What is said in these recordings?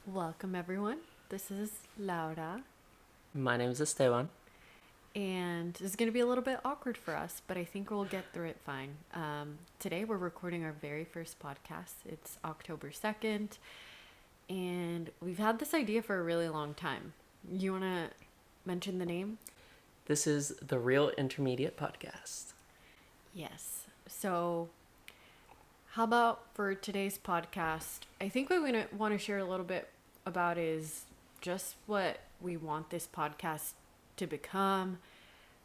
Welcome, everyone. This is Laura, My name is Esteban. and this is going to be a little bit awkward for us, but I think we'll get through it fine. Today, we're recording our very first podcast. It's October 2nd, and we've had this idea for a really long time. You want to mention the name? This is the Real Intermediate Podcast. Yes. So, how about for today's podcast? I think what we want to share a little bit about is just what we want this podcast to become.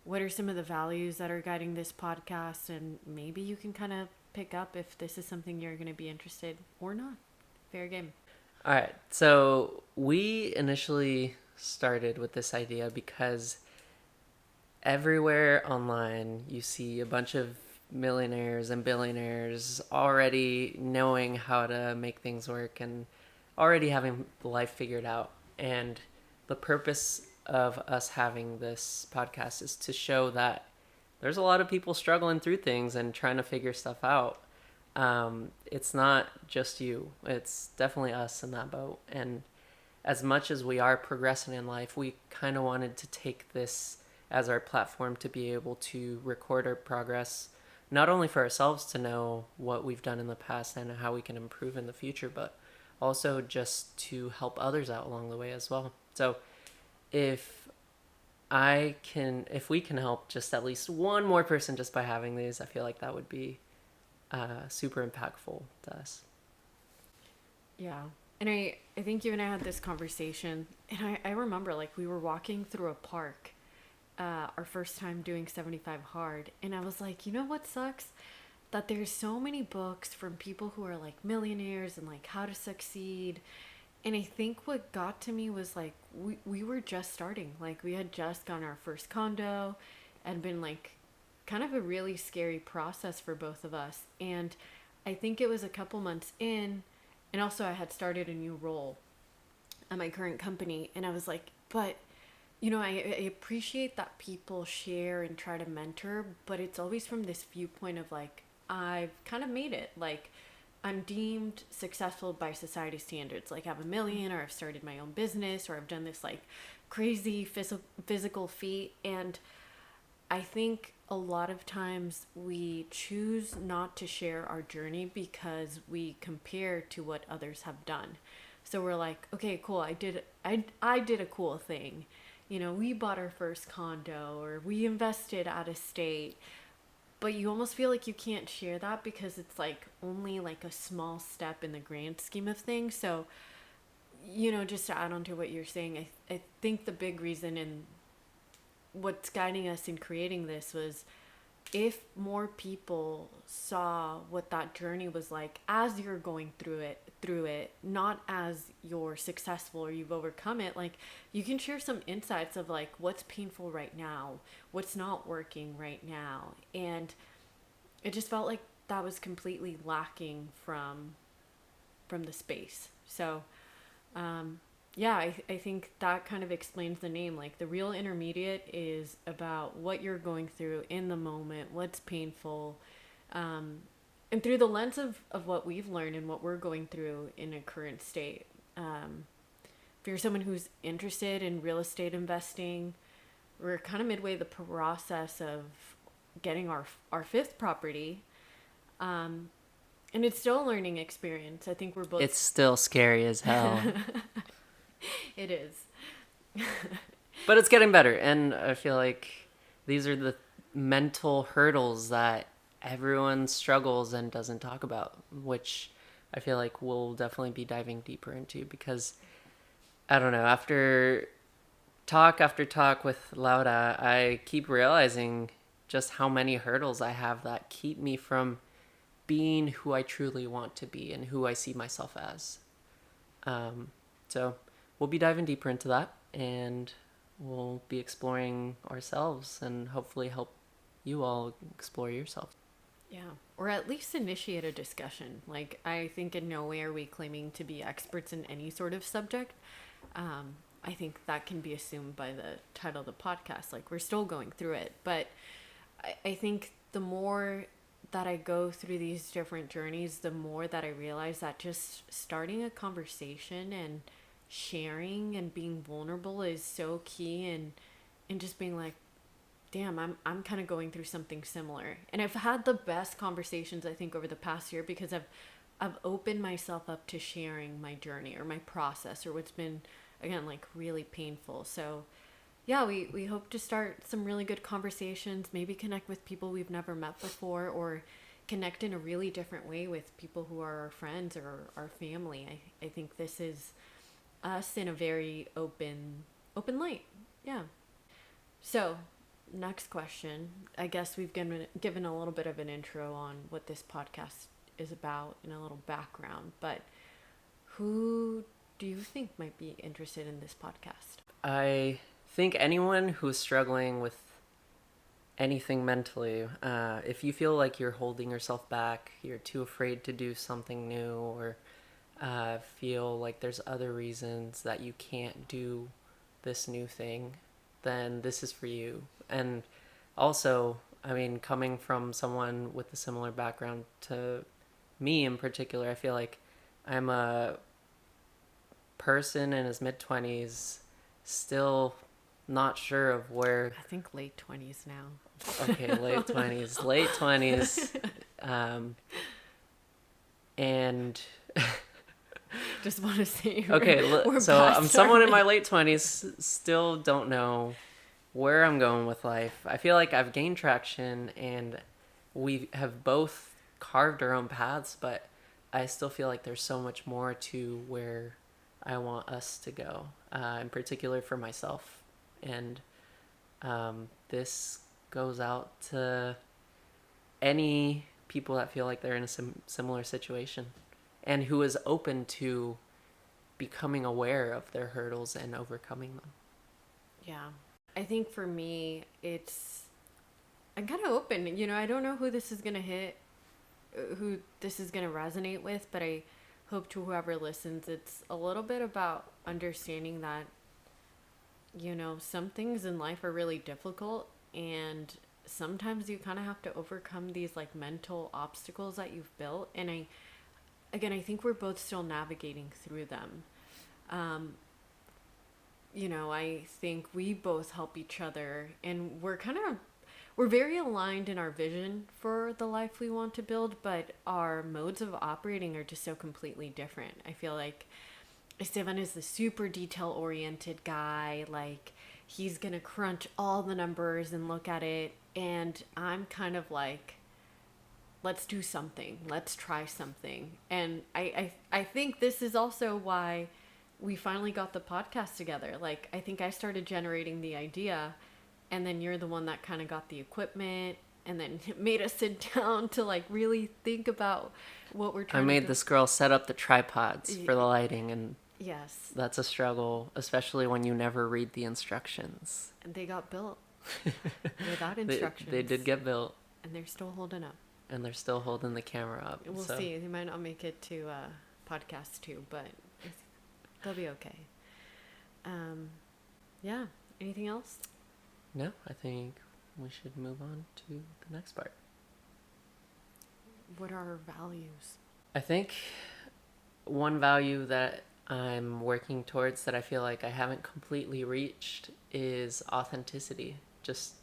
What are some of the values that are guiding this podcast? And maybe you can kind of pick up if this is something you're going to be interested or not. Fair game. All right, so we initially started with this idea because everywhere online you see a bunch of millionaires and billionaires already knowing how to make things work and already having life figured out. And the purpose of us having this podcast is to show that there's a lot of people struggling through things and trying to figure stuff out. It's not just you, it's definitely us in that boat. And as much as we are progressing in life, we kind of wanted to take this as our platform to be able to record our progress, not only for ourselves to know what we've done in the past and how we can improve in the future, but also just to help others out along the way as well. So if if we can help just at least one more person just by having these, I feel like that would be super impactful to us. Yeah. And I think you and I had this conversation, and I remember like we were walking through a park our first time doing 75 hard, and I was like, you know what sucks? That there's so many books from people who are like millionaires and like how to succeed. And I think what got to me was like we were just starting. Like we had just gotten our first condo and been like kind of a really scary process for both of us. And I think it was a couple months in, and also I had started a new role at my current company, and I was like, but I appreciate that people share and try to mentor, but it's always from this viewpoint of like, I've kind of made it. Like, I'm deemed successful by society standards. Like, I'm a million, or I've started my own business, or I've done this like crazy physical feat. And I think a lot of times we choose not to share our journey because we compare to what others have done. So we're like, okay, cool. I did a cool thing. We bought our first condo or we invested out of state. But you almost feel like you can't share that because it's like only like a small step in the grand scheme of things. So, just to add on to what you're saying, I think the big reason and what's guiding us in creating this was if more people saw what that journey was like as you're going through it, not as you're successful or you've overcome it, like you can share some insights of like what's painful right now, what's not working right now. And it just felt like that was completely lacking from the space. So yeah, I think that kind of explains the name. Like, the real intermediate is about what you're going through in the moment, what's painful, um, and through the lens of what we've learned and what we're going through in a current state. If you're someone who's interested in real estate investing, we're kind of midway the process of getting our fifth property. Um, and it's still a learning experience. I think we're It's both. still scary as hell, It is. but it's getting better. And I feel like these are the mental hurdles that everyone struggles and doesn't talk about, which I feel like we'll definitely be diving deeper into because I don't know, after talk with Laura, I keep realizing just how many hurdles I have that keep me from being who I truly want to be and who I see myself as. Um, so we'll be diving deeper into that and we'll be exploring ourselves and hopefully help you all explore yourself. Yeah, or at least initiate a discussion. Like, I think in no way are we claiming to be experts in any sort of subject. I think that can be assumed by the title of the podcast. Like, we're still going through it. But I think the more that I go through these different journeys, the more that I realize that just starting a conversation and sharing and being vulnerable is so key, and just being like, damn, I'm kind of going through something similar. And I've had the best conversations, I think, over the past year, because I've opened myself up to sharing my journey or my process or what's been, again, like really painful. So yeah, we hope to start some really good conversations, maybe connect with people we've never met before, or connect in a really different way with people who are our friends or our family. I think this is us in a very open light. Yeah. So, next question. I guess we've given a little bit of an intro on what this podcast is about and a little background, but who do you think might be interested in this podcast? I think anyone who's struggling with anything mentally, if you feel like you're holding yourself back, you're too afraid to do something new, or feel like there's other reasons that you can't do this new thing, then this is for you. And also, I mean, coming from someone with a similar background to me in particular, I feel like I'm a person in his mid 20s, still not sure of where. I think late 20s now. Okay, late 20s, late 20s. And Just want to say okay, so I'm someone in my late 20s, still don't know where I'm going with life. I feel like I've gained traction and we have both carved our own paths, but I still feel like there's so much more to where I want us to go, in particular for myself. And this goes out to any people that feel like they're in a similar situation and who is open to becoming aware of their hurdles and overcoming them. Yeah. I think for me, I'm kind of open. You know, I don't know who this is going to hit, who this is going to resonate with, but I hope to whoever listens, it's a little bit about understanding that, you know, some things in life are really difficult, and sometimes you kind of have to overcome these like mental obstacles that you've built. And I think we're both still navigating through them. You know, I think we both help each other, and we're very aligned in our vision for the life we want to build, but our modes of operating are just so completely different. I feel like Esteban is the super detail oriented guy, like he's gonna crunch all the numbers and look at it, and I'm kind of like, let's do something, let's try something. And I think this is also why we finally got the podcast together. Like, I think I started generating the idea, and then you're the one that kind of got the equipment and then made us sit down to like really think about what we're trying I to made do. this girl set up the tripods for the lighting, and Yes. that's a struggle, especially when you never read the instructions. And they got built without They, instructions. they did get built, And they're still holding up. and they're still holding the camera up. We'll so. see. They might not make it to podcast 2, but they'll be okay. Yeah. Anything else? No, I think we should move on to the next part. What are our values? I think one value that I'm working towards that I feel like I haven't completely reached is authenticity. Just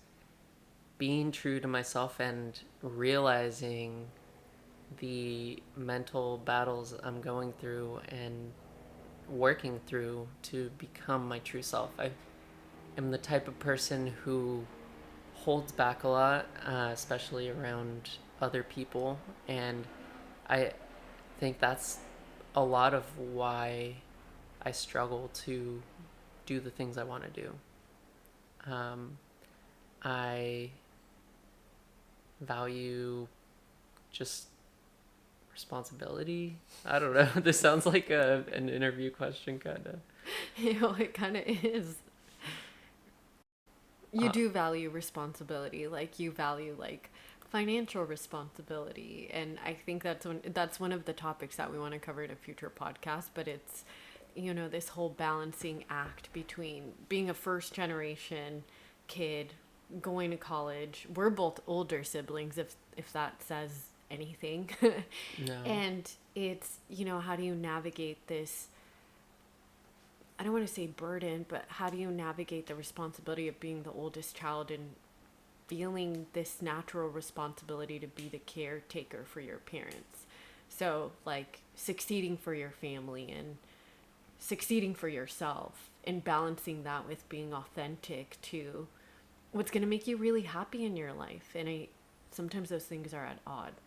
being true to myself and realizing the mental battles I'm going through and working through to become my true self. I am the type of person who holds back a lot, especially around other people, and I think that's a lot of why I struggle to do the things I want to do. I value just responsibility. I don't know. This sounds like an interview question, kind of. You know, it kind of is. You do value responsibility, like you value like financial responsibility, and I think that's one of the topics that we want to cover in a future podcast. But it's, you know, this whole balancing act between being a first generation kid, going to college. We're both older siblings, if that says anything. No. And it's, you know, how do you navigate this I don't want to say burden, but how do you navigate the responsibility of being the oldest child and feeling this natural responsibility to be the caretaker for your parents? So, like, succeeding for your family and succeeding for yourself, and balancing that with being authentic to what's going to make you really happy in your life. And sometimes those things are at odds.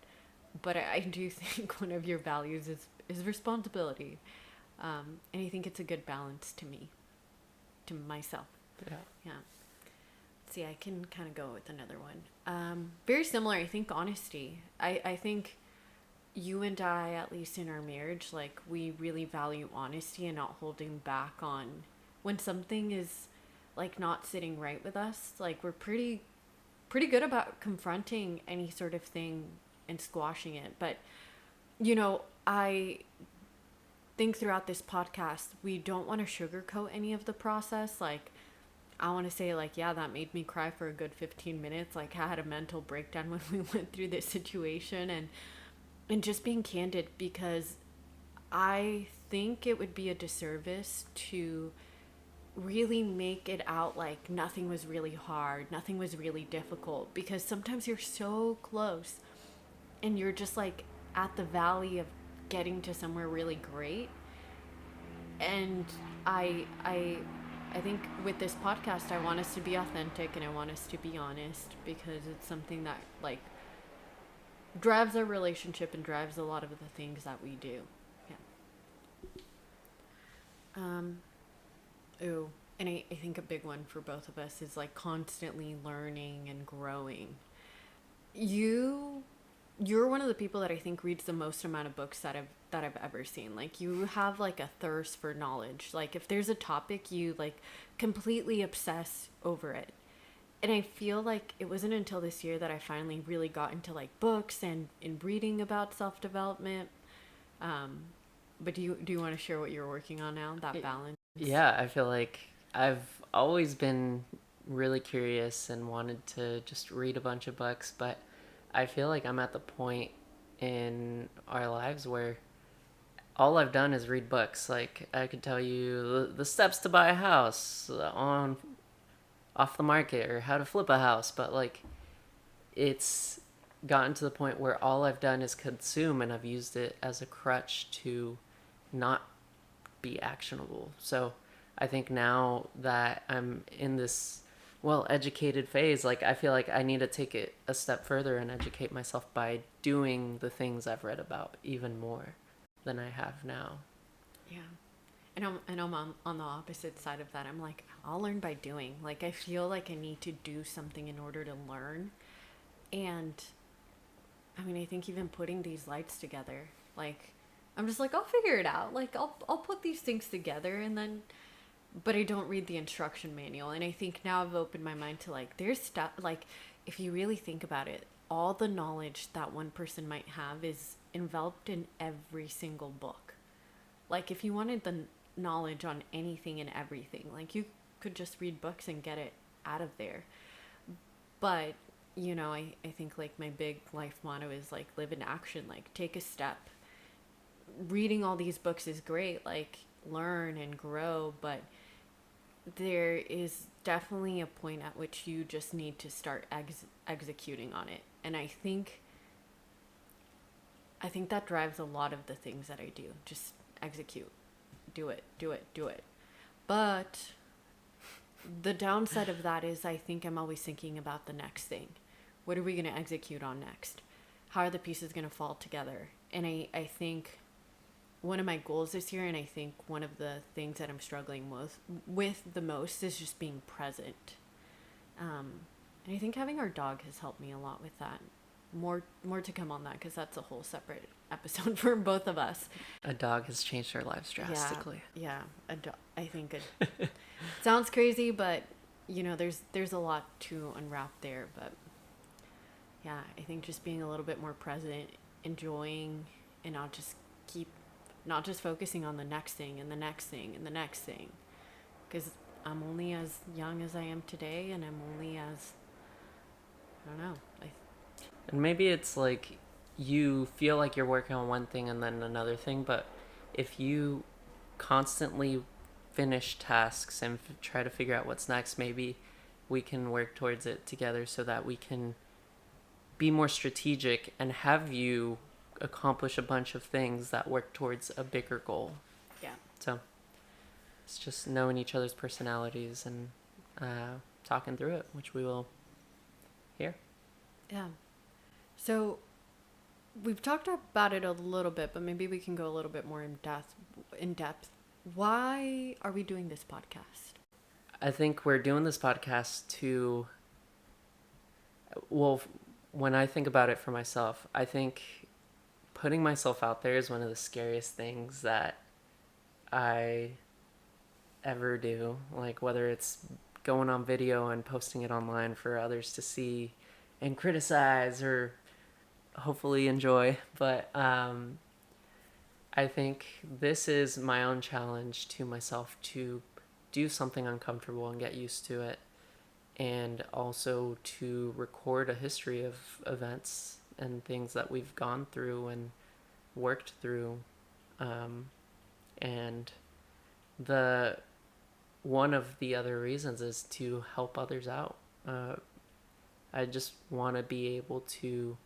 But I do think one of your values is responsibility. And I think it's a good balance to me, to myself. Yeah. Yeah. See, I can kind of go with another one. Very similar, I think, honesty. I think you and I, at least in our marriage, like, we really value honesty and not holding back on when something is, like, not sitting right with us. Like, we're pretty good about confronting any sort of thing and squashing it. But, I think throughout this podcast, we don't want to sugarcoat any of the process. Like, I want to say, like, yeah, that made me cry for a good 15 minutes. Like, I had a mental breakdown when we went through this situation, and just being candid, because I think it would be a disservice to really make it out like nothing was really hard, nothing was really difficult, because sometimes you're so close and you're just like at the valley of getting to somewhere really great. And I think with this podcast, I want us to be authentic and I want us to be honest, because it's something that, like, drives our relationship and drives a lot of the things that we do. Yeah. And I think a big one for both of us is, like, constantly learning and growing. You're one of the people that I think reads the most amount of books that I've ever seen. Like, you have, like, a thirst for knowledge. Like, if there's a topic, you, like, completely obsess over it. And I feel like it wasn't until this year that I finally really got into, like, books and in reading about self-development. But do you want to share what you're working on now, that balance? Yeah, I feel like I've always been really curious and wanted to just read a bunch of books, but I feel like I'm at the point in our lives where all I've done is read books. Like, I could tell you the steps to buy a house on off the market, or how to flip a house, but, like, it's gotten to the point where all I've done is consume, and I've used it as a crutch to not be actionable. So I think now that I'm in this well-educated phase, like, I feel like I need to take it a step further and educate myself by doing the things I've read about even more than I have now. Yeah. And I'm on the opposite side of that. I'm like, I'll learn by doing. Like, I feel like I need to do something in order to learn. And I mean, I think even putting these lights together, like, I'm just like, I'll figure it out. Like, I'll put these things together, and then, but I don't read the instruction manual. And I think now I've opened my mind to, like, there's stuff, like, if you really think about it, all the knowledge that one person might have is enveloped in every single book. Like, if you wanted the knowledge on anything and everything, like, you could just read books and get it out of there. But, I think, like, my big life motto is, like, live in action, like, take a step. Reading all these books is great, like, learn and grow, but there is definitely a point at which you just need to start executing on it. And I think that drives a lot of the things that I do. Just execute. Do it. But the downside of that is, I think I'm always thinking about the next thing. What are we going to execute on next? How are the pieces going to fall together? And I think one of my goals this year, and I think one of the things that I'm struggling with the most, is just being present. And I think having our dog has helped me a lot with that. More to come on that, because that's a whole separate episode for both of us. A dog has changed our lives drastically. Yeah. I think it sounds crazy, but there's a lot to unwrap there. But yeah, I think just being a little bit more present, enjoying, and not just focusing on the next thing and the next thing and the next thing, because I'm only as young as I am today, and I'm only as, I don't know. And maybe it's like you feel like you're working on one thing and then another thing, but if you constantly finish tasks and try to figure out what's next, maybe we can work towards it together so that we can be more strategic and have you accomplish a bunch of things that work towards a bigger goal. Yeah. So it's just knowing each other's personalities and talking through it, which we will hear. Yeah. So we've talked about it a little bit, but maybe we can go a little bit more in depth. Why are we doing this podcast? I think we're doing this podcast to, well, when I think about it for myself, I think putting myself out there is one of the scariest things that I ever do. Like, whether it's going on video and posting it online for others to see and criticize or hopefully enjoy. But I think this is my own challenge to myself to do something uncomfortable and get used to it, and also to record a history of events and things that we've gone through and worked through. And the one of the other reasons is to help others out. I just want to be able to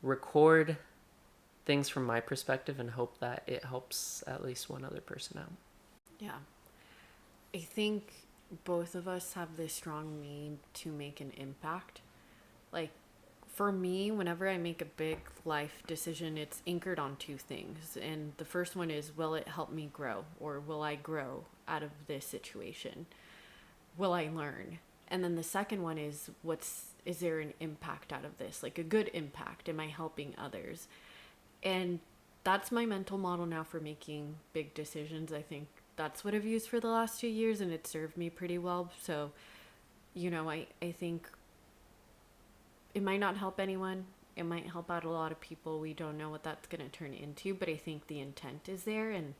record things from my perspective and hope that it helps at least one other person out. Yeah. I think both of us have this strong need to make an impact. Like, for me, whenever I make a big life decision, it's anchored on two things. And the first one is, will it help me grow? Or will I grow out of this situation? Will I learn? And then the second one is, is there an impact out of this? Like a good impact? Am I helping others? And that's my mental model now for making big decisions. I think that's what I've used for the last 2 years, and it served me pretty well. So, I think it might not help anyone. It might help out a lot of people. We don't know what that's going to turn into, but I think the intent is there, and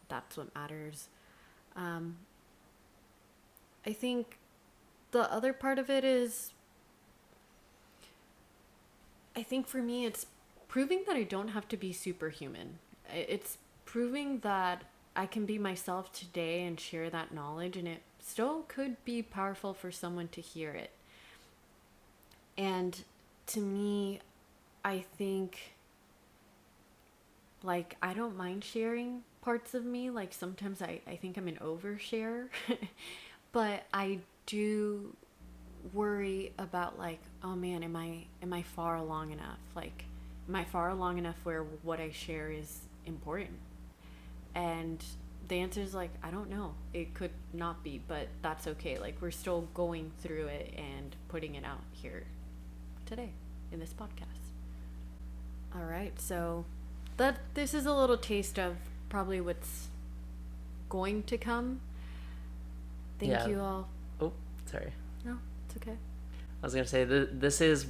that's what matters. I think the other part of it is, I think for me, it's proving that I don't have to be superhuman. It's proving that I can be myself today and share that knowledge, and it still could be powerful for someone to hear it. And to me, I think, like, I don't mind sharing parts of me. Like, sometimes I think I'm an overshare, but I do worry about, like, oh man, am I far along enough? Like, am I far along enough where what I share is important? And the answer is, like, I don't know. It could not be, but that's okay. Like, we're still going through it and putting it out here today in this podcast. All right, so this is a little taste of probably what's going to come. Thank you all. Oh, sorry. No, it's okay. I was going to say, this is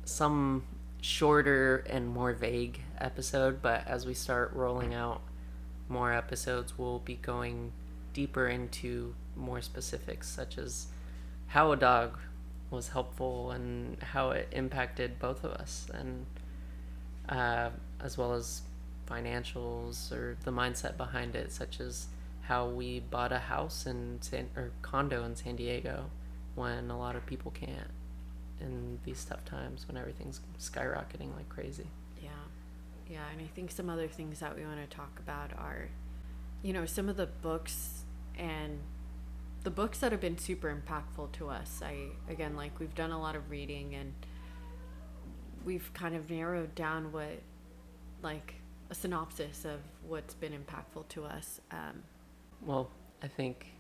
some shorter and more vague episode, but as we start rolling out more episodes, we'll be going deeper into more specifics, such as how a dog was helpful and how it impacted both of us, and as well as financials or the mindset behind it, such as how we bought a house or condo in San Diego when a lot of people can't in these tough times when everything's skyrocketing like crazy. Yeah, and I think some other things that we want to talk about are, some of the books and the books that have been super impactful to us. We've done a lot of reading, and we've kind of narrowed down a synopsis of what's been impactful to us. Well, I think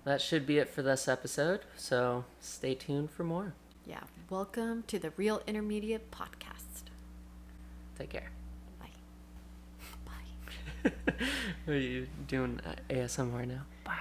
that should be it for this episode, so stay tuned for more. Yeah, welcome to the Real Intermediate Podcast. Take care. Bye. Bye. Are you doing ASMR now? Bye.